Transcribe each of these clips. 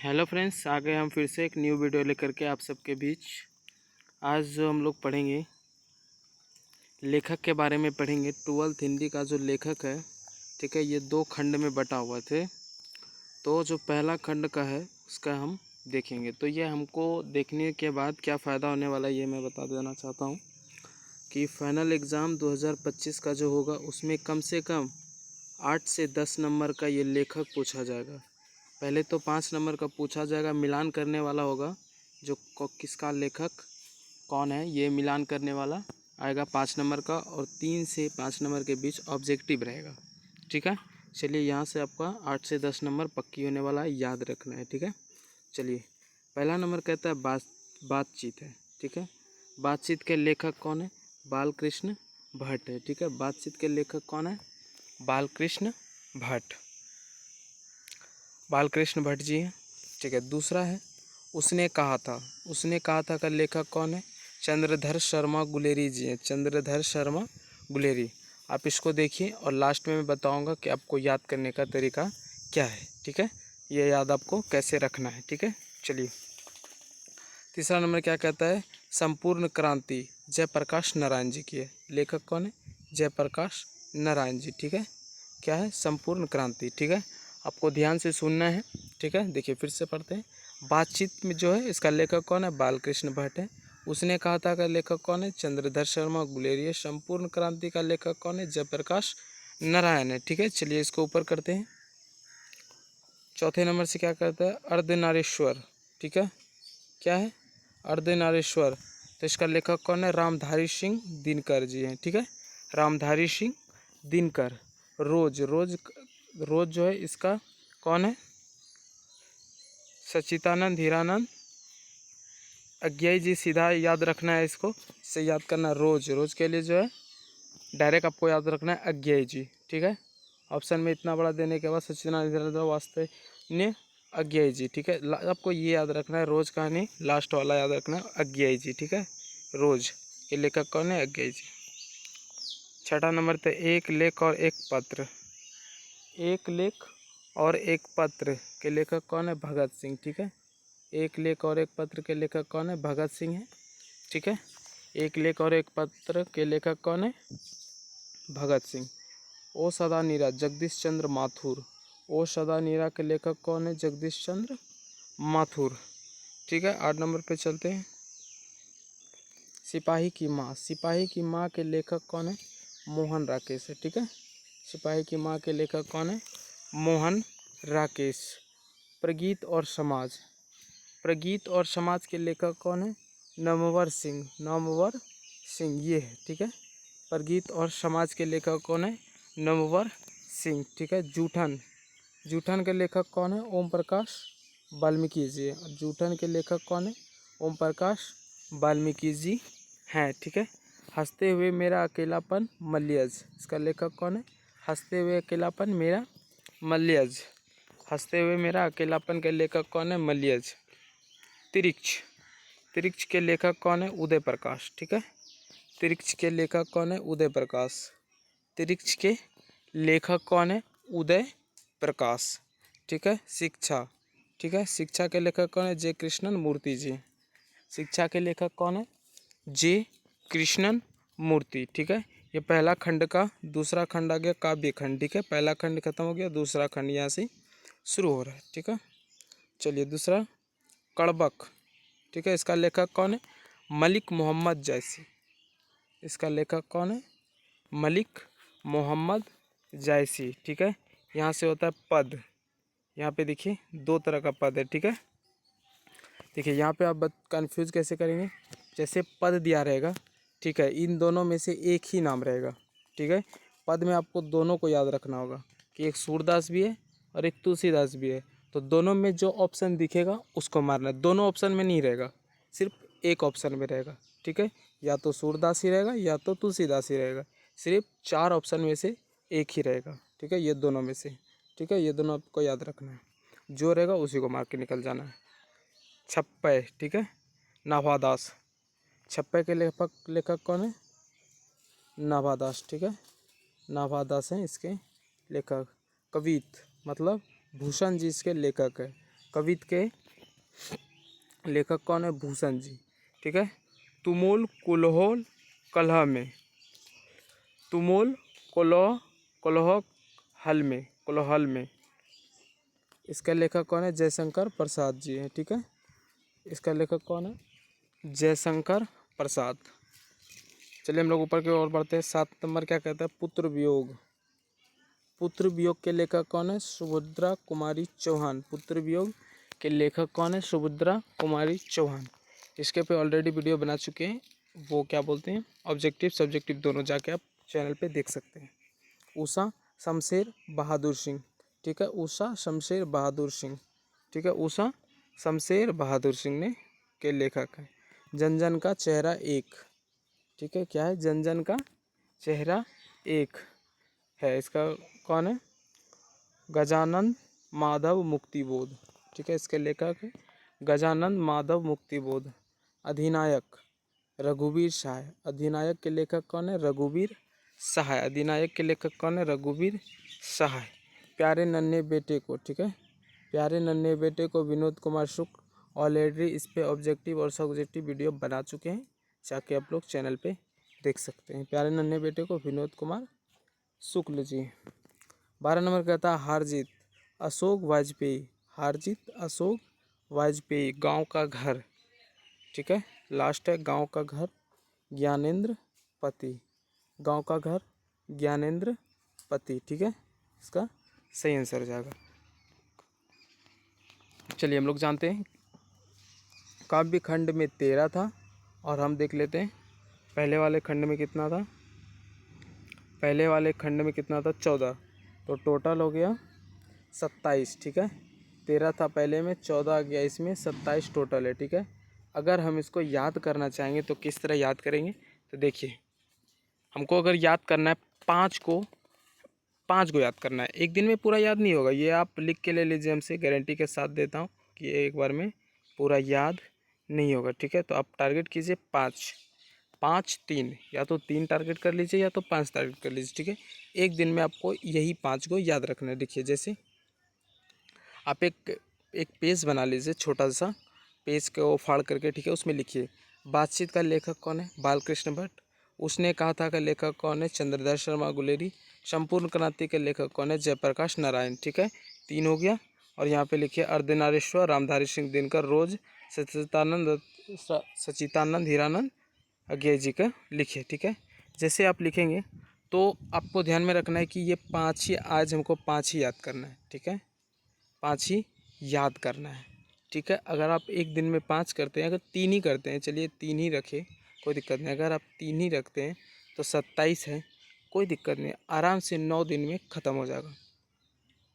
Hello friends, आ गए हम फिर से एक न्यू वीडियो लेकर के आप सबके बीच। आज जो हम लोग पढ़ेंगे, लेखक के बारे में पढ़ेंगे। 12th हिंदी का जो लेखक है, ठीक है, ये 2 खंड में बटा हुआ थे। तो जो पहला खंड का है उसका हम देखेंगे। तो ये हमको देखने के बाद क्या फ़ायदा होने वाला है ये मैं बता देना चाहता हूँ कि फाइनल एग्ज़ाम 2025 का जो होगा उसमें कम से कम 8 से 10 नंबर का ये लेखक पूछा जाएगा। पहले तो 5 नंबर का पूछा जाएगा, मिलान करने वाला होगा, जो किसका लेखक कौन है ये मिलान करने वाला आएगा 5 नंबर का, और 3 से 5 नंबर के बीच ऑब्जेक्टिव रहेगा। ठीक है, चलिए यहाँ से आपका 8 से 10 नंबर पक्की होने वाला है, याद रखना है। ठीक है, चलिए पहला नंबर कहता है बातचीत है। ठीक है, बातचीत के लेखक कौन है? बालकृष्ण भट्ट है। ठीक है, बातचीत के लेखक कौन है? बालकृष्ण भट्ट, बालकृष्ण भट्ट जी हैं। ठीक है, दूसरा है उसने कहा था। उसने कहा था का लेखक कौन है? चंद्रधर शर्मा गुलेरी जी हैं। चंद्रधर शर्मा गुलेरी। आप इसको देखिए और लास्ट में मैं बताऊंगा कि आपको याद करने का तरीका क्या है। ठीक है, ये याद आपको कैसे रखना है। ठीक है, चलिए तीसरा नंबर क्या कहता है? संपूर्ण क्रांति जयप्रकाश नारायण जी की है। लेखक कौन है? जयप्रकाश नारायण जी। ठीक है, क्या है? संपूर्ण क्रांति। ठीक है, आपको ध्यान से सुनना है। ठीक है, देखिए फिर से पढ़ते हैं। बातचीत में जो है इसका लेखक कौन है? बालकृष्ण भट्ट है। उसने कहा था का लेखक कौन है? चंद्रधर शर्मा गुलेरी है। संपूर्ण क्रांति का लेखक कौन है? जयप्रकाश नारायण है। ठीक है, चलिए इसको ऊपर करते हैं। चौथे नंबर से क्या करता है? अर्धनारीश्वर। ठीक है, क्या है? अर्धनारीश्वर। तो इसका लेखक कौन है? रामधारी सिंह दिनकर जी हैं। ठीक है, रामधारी सिंह दिनकर। रोज रोज रोज जो है इसका कौन है? सच्चिदानंद हीरानंद अज्ञाई जी। सीधा याद रखना है, इसको इससे याद करना। रोज रोज के लिए जो है डायरेक्ट आपको याद रखना है अज्ञाई जी। ठीक है, ऑप्शन में इतना बड़ा देने के बाद सच्चिदानंद हीरानंद वास्ते ने अज्ञाई जी। ठीक है, आपको ये याद रखना है, रोज का नहीं, लास्ट वाला याद रखना है अज्ञाई जी। ठीक है, रोज के लेखक कौन है? अज्ञाई जी। छठा नंबर पे एक लेख और एक पत्र। एक लेख और एक पत्र के लेखक कौन है? भगत सिंह। ठीक है, एक लेख और एक पत्र के लेखक कौन है? भगत सिंह है। ठीक है, एक लेख और एक पत्र के लेखक कौन है? भगत सिंह। ओ सदा नीरा जगदीश चंद्र माथुर। ओ सदा नीरा के लेखक कौन है? जगदीश चंद्र माथुर। ठीक है, 8 नंबर पे चलते हैं। सिपाही की माँ। सिपाही की माँ के लेखक कौन है? मोहन राकेश है। ठीक है, सिपाही की माँ के लेखक कौन है? मोहन राकेश। प्रगीत और समाज। प्रगीत और समाज के लेखक कौन है? नामवर सिंह। नामवर सिंह ये है। ठीक है, प्रगीत और समाज के लेखक कौन है? नामवर सिंह। ठीक है, जूठन। जूठन के लेखक कौन है? ओम प्रकाश वाल्मीकि जी। जूठन के लेखक कौन है? ओम प्रकाश वाल्मीकि जी हैं। ठीक है, हंसते हुए मेरा अकेलापन मलयज। इसका लेखक कौन है? हंसते हुए अकेलापन मेरा मलयज। हंसते हुए मेरा अकेलापन के लेखक कौन है? मलयज। तिरिक्ष। तिरिक्ष के लेखक कौन है? उदय प्रकाश। ठीक है, तिरिक्ष के लेखक कौन है? उदय प्रकाश। तिरिक्ष के लेखक कौन है? उदय प्रकाश। ठीक है, शिक्षा। ठीक है, शिक्षा के लेखक कौन है? जे कृष्णन मूर्ति जी। शिक्षा के लेखक कौन है? जे कृष्णन मूर्ति। ठीक है, ये पहला खंड का दूसरा खंड आ गया, काव्य खंड। ठीक है, पहला खंड खत्म हो गया, दूसरा खंड यहाँ से शुरू हो रहा है। ठीक है, चलिए दूसरा कड़बक। ठीक है, इसका लेखक कौन है? मलिक मोहम्मद जैसी। इसका लेखक कौन है? मलिक मोहम्मद जैसी। ठीक है, यहाँ से होता है पद। यहाँ पे देखिए 2 तरह का पद है। ठीक है, देखिए यहाँ पे आप कंफ्यूज कैसे करेंगे? जैसे पद दिया रहेगा, ठीक है, इन दोनों में से एक ही नाम रहेगा। ठीक है, पद में आपको दोनों को याद रखना होगा कि एक सूरदास भी है और एक तुलसीदास भी है। तो दोनों में जो ऑप्शन दिखेगा उसको मारना है। दोनों ऑप्शन में नहीं रहेगा, सिर्फ एक ऑप्शन में रहेगा। ठीक है, या तो सूरदास ही रहेगा या तो तुलसीदास ही रहेगा। सिर्फ 4 ऑप्शन में से एक ही रहेगा। ठीक है, ये दोनों में से। ठीक है, ये दोनों आपको याद रखना है, जो रहेगा उसी को मार के निकल जाना है। छप्पय। ठीक है, नाभादास। छप्पय के लेखक कौन है? नाभादास। ठीक है, नाभादास हैं इसके लेखक। कवित मतलब भूषण जी इसके लेखक है। कवित के लेखक कौन है? भूषण जी। ठीक है। तुमुल कुलहोल कलह में, तुमुल कुलह कुलह कोलाहल में, इसका लेखक कौन है? जयशंकर प्रसाद जी है। ठीक है। इसका लेखक कौन है? जयशंकर प्रसाद। चलिए हम लोग ऊपर की ओर बढ़ते हैं। 7 नंबर क्या कहता है? पुत्र वियोग। पुत्र वियोग के लेखक कौन है? सुभद्रा कुमारी चौहान। पुत्र वियोग के लेखक कौन है? सुभद्रा कुमारी चौहान। इसके पे ऑलरेडी वीडियो बना चुके हैं, वो क्या बोलते हैं, ऑब्जेक्टिव सब्जेक्टिव दोनों, जाके आप चैनल पे देख सकते हैं। उषा शमशेर बहादुर सिंह। ठीक है। उषा शमशेर बहादुर सिंह। ठीक है। उषा शमशेर बहादुर सिंह ने के लेखक हैं। जन जन का चेहरा एक। ठीक है। क्या है? जन जन का चेहरा एक है। इसका कौन है? गजानंद माधव मुक्तिबोध। ठीक है। इसके लेखक है गजानंद माधव मुक्तिबोध। अधिनायक रघुवीर सहाय। अधिनायक के लेखक कौन है? रघुवीर सहाय। अधिनायक के लेखक कौन है? रघुवीर सहाय। प्यारे नन्हे बेटे को। ठीक है। प्यारे नन्हे बेटे को विनोद कुमार शुक्ल ऑलरेडी इस पे ऑब्जेक्टिव और सब्जेक्टिव वीडियो बना चुके हैं, जाके आप लोग चैनल पे देख सकते हैं। प्यारे नन्हे बेटे को विनोद कुमार शुक्ल जी। 12 नंबर कहता है हार जीत अशोक वाजपेयी। हार जीत अशोक वाजपेयी। गांव का घर। ठीक है। लास्ट है गांव का घर ज्ञानेंद्र पति। गांव का घर ज्ञानेंद्र पति। ठीक है। इसका सही आंसर हो जाएगा। चलिए हम लोग जानते हैं काव्य खंड में 13 था, और हम देख लेते हैं पहले वाले खंड में कितना था। पहले वाले खंड में कितना था? 14। तो टोटल हो गया 27। ठीक है। 13 था पहले में, 14 आ गया इसमें, 27 टोटल है। ठीक है। अगर हम इसको याद करना चाहेंगे तो किस तरह याद करेंगे? तो देखिए, हमको अगर याद करना है 5 को याद करना है। एक दिन में पूरा याद नहीं होगा, ये आप लिख के ले लीजिए, हमसे गारंटी के साथ देता हूँ कि एक बार में पूरा याद नहीं होगा। ठीक है। तो आप टारगेट कीजिए 5 5 3, या तो 3 टारगेट कर लीजिए या तो 5 टारगेट कर लीजिए। ठीक है। एक दिन में आपको यही 5 को याद रखना है। देखिए, जैसे आप एक पेज बना लीजिए, छोटा सा पेज को फाड़ करके। ठीक है। उसमें लिखिए बातचीत का लेखक कौन है? बालकृष्ण भट्ट। उसने कहा था का लेखक कौन है? चंद्रदास शर्मा गुलेरी। संपूर्ण क्रांति के लेखक कौन है? जयप्रकाश नारायण। ठीक है। 3 हो गया। और यहाँ पे लिखिए अर्धनारीश्वर रामधारी सिंह दिनकर, रोज सचितानंद हीरानंद अज्ञे जी का लिखिए। ठीक है। जैसे आप लिखेंगे तो आपको ध्यान में रखना है कि ये 5 ही, आज हमको 5 ही याद करना है। ठीक है। 5 ही याद करना है। ठीक है। अगर आप एक दिन में 5 करते हैं, अगर 3 ही करते हैं, चलिए 3 ही रखें, कोई दिक्कत नहीं। अगर आप 3 ही रखते हैं तो 27 है, कोई दिक्कत नहीं। आराम से 9 दिन में ख़त्म हो जाएगा,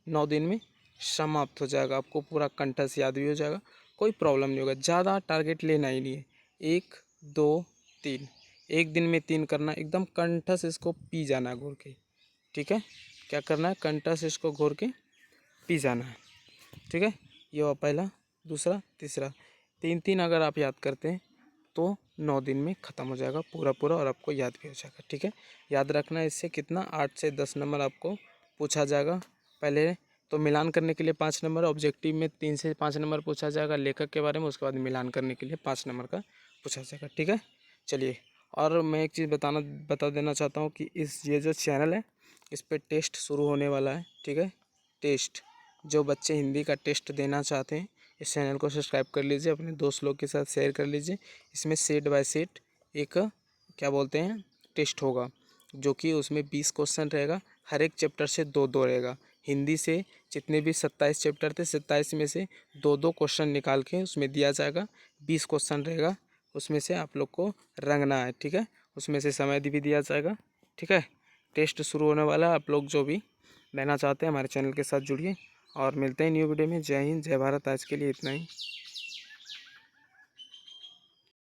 9 दिन में समाप्त हो जाएगा। आपको पूरा कंठस्थ याद भी हो जाएगा, कोई प्रॉब्लम नहीं होगा। ज़्यादा टारगेट लेना ही नहीं है। 1 2 3, एक दिन में 3 करना, एकदम कंठस्थ इसको पी जाना है घोर के। ठीक है। क्या करना है? कंठस्थ इसको घोर के पी जाना है। ठीक है। ये हुआ पहला, दूसरा, तीसरा। 3 अगर आप याद करते हैं तो 9 दिन में ख़त्म हो जाएगा पूरा, और आपको याद भी हो जाएगा। ठीक है। याद रखना है, इससे कितना 8 से 10 नंबर आपको पूछा जाएगा। पहले तो मिलान करने के लिए 5 नंबर, ऑब्जेक्टिव में 3 से 5 नंबर पूछा जाएगा लेखक के बारे में, उसके बाद मिलान करने के लिए 5 नंबर का पूछा जाएगा। ठीक है। चलिए, और मैं एक चीज़ बता देना चाहता हूँ कि ये जो चैनल है, इस पर टेस्ट शुरू होने वाला है। ठीक है। टेस्ट, जो बच्चे हिंदी का टेस्ट देना चाहते हैं, इस चैनल को सब्सक्राइब कर लीजिए, अपने दोस्त लोग के साथ शेयर कर लीजिए। इसमें सेट बाय सेट एक क्या बोलते हैं टेस्ट होगा, जो कि उसमें 20 क्वेश्चन रहेगा, हर एक चैप्टर से 2-2 रहेगा। हिंदी से जितने भी 27 चैप्टर थे, 27 में से 2-2 क्वेश्चन निकाल के उसमें दिया जाएगा। 20 क्वेश्चन रहेगा, उसमें से आप लोग को रंगना है। ठीक है। उसमें से समय भी दिया जाएगा। ठीक है। टेस्ट शुरू होने वाला है, आप लोग जो भी लेना चाहते हैं हमारे चैनल के साथ जुड़िए, और मिलते हैं न्यू वीडियो में। जय हिंद, जय भारत। आज के लिए इतना ही।